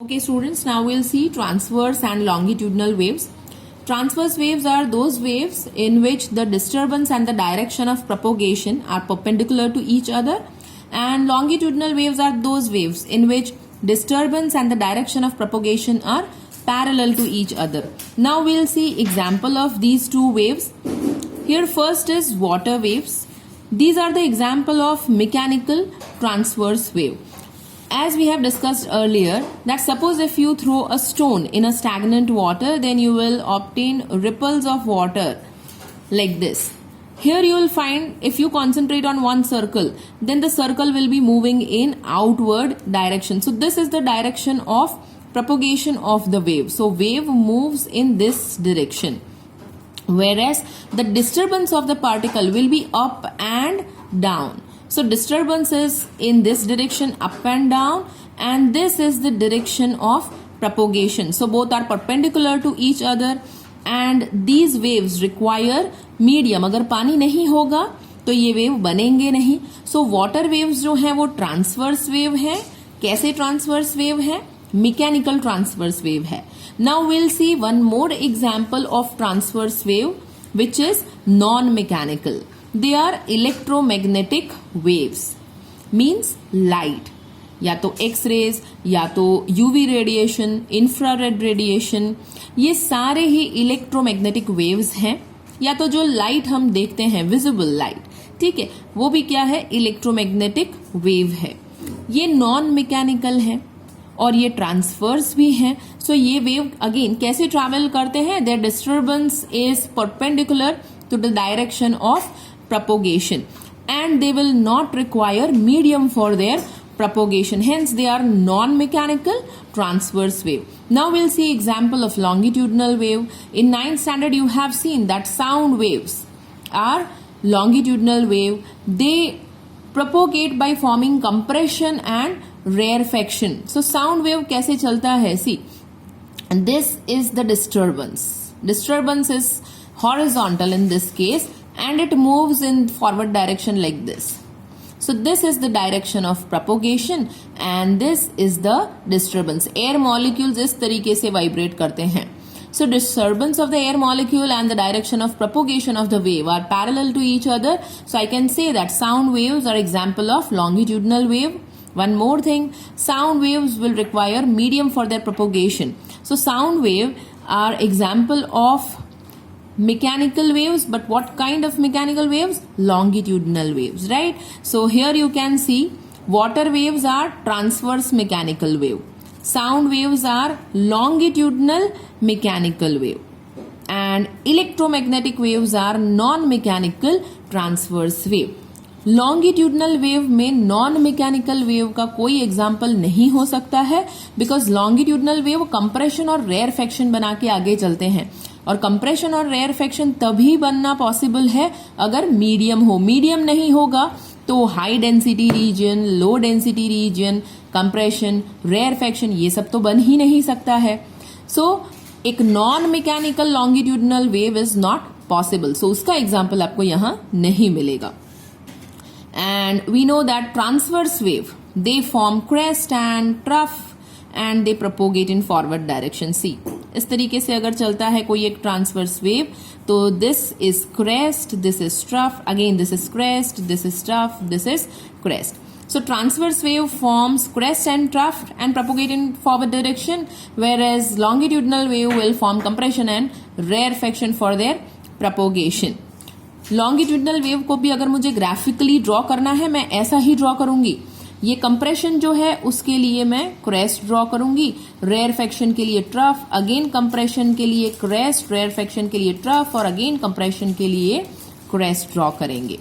Okay students, now we'll see transverse and longitudinal waves. Transverse waves are those waves in which the disturbance and the direction of propagation are perpendicular to each other, and longitudinal waves are those waves in which disturbance and the direction of propagation are parallel to each other. Now we'll see example of these two waves. Here first is water waves. These are the example of mechanical transverse wave. As we have discussed earlier, that suppose if you throw a stone in a stagnant water, then you will obtain ripples of water like this. Here you will find, if you concentrate on one circle, then the circle will be moving in outward direction. So this is the direction of propagation of the wave. So wave moves in this direction, whereas the disturbance of the particle will be up and down. So disturbance is in this direction, up and down, and this is the direction of propagation. So both are perpendicular to each other, and these waves require medium. अगर पानी नहीं होगा तो ये wave बनेंगे नहीं. So water waves जो हैं वो ट्रांसवर्स वेव है. कैसे ट्रांसवर्स वेव है? मैकेनिकल ट्रांसवर्स वेव है. Now we'll see one more example of transverse wave, which is non-mechanical. They are electromagnetic waves, means light, या तो X-rays, या तो UV radiation, infrared radiation, ये सारे ही electromagnetic waves हैं. या तो जो लाइट हम देखते हैं visible light, ठीक है, वो भी क्या है? electromagnetic wave है. ये नॉन मैकेनिकल है और ये ट्रांसवर्स भी है. सो ये वेव अगेन कैसे ट्रैवल करते हैं? There disturbance is perpendicular to the direction of propagation, and they will not require medium for their propagation, hence they are non-mechanical transverse wave. Now we'll see example of longitudinal wave. In 9th standard you have seen that sound waves are longitudinal wave. They propagate by forming compression and rarefaction. So sound wave कैसे चलता है? See, and this is the disturbance is horizontal in this case, and it moves in forward direction like this. So this is the direction of propagation and this is the disturbance. Air molecules इस तरीके से vibrate करते हैं. So disturbance of the air molecule and the direction of propagation of the wave are parallel to each other. So I can say that sound waves are example of longitudinal wave. One more thing, sound waves will require medium for their propagation. So sound wave are example of mechanical waves, but what kind of mechanical waves? Longitudinal waves, right? So here you can see water waves are transverse mechanical wave, sound waves are longitudinal mechanical wave, and electromagnetic waves are non-mechanical transverse wave. Longitudinal wave में non mechanical wave का कोई example नहीं हो सकता है, because longitudinal wave compression और rarefaction बना के आगे चलते हैं, और कंप्रेशन और रेयरफेक्शन तभी बनना पॉसिबल है अगर मीडियम हो. मीडियम नहीं होगा तो high density region, low density region, compression, rarefaction, ये सब तो बन ही नहीं सकता है. सो एक non mechanical longitudinal wave is not possible. So उसका एग्जाम्पल आपको यहां नहीं मिलेगा. And we know that transverse wave, they form crest and trough and they propagate in forward direction. See, इस तरीके से अगर चलता है कोई एक ट्रांसवर्स वेव, तो this is crest, this is trough, again this is crest, this is trough, this is crest. So transverse wave forms crest and trough and propagate in forward direction, whereas longitudinal wave will form compression and rarefaction for their propagation. Longitudinal wave को भी अगर मुझे graphically draw करना है, मैं ऐसा ही draw करूंगी. ये कंप्रेशन जो है उसके लिए मैं क्रेस्ट ड्रॉ करूंगी, रेयरफेक्शन के लिए ट्रफ, अगेन कंप्रेशन के लिए क्रेस्ट, रेयरफेक्शन के लिए ट्रफ, और अगेन कंप्रेशन के लिए क्रेस्ट ड्रॉ करेंगे.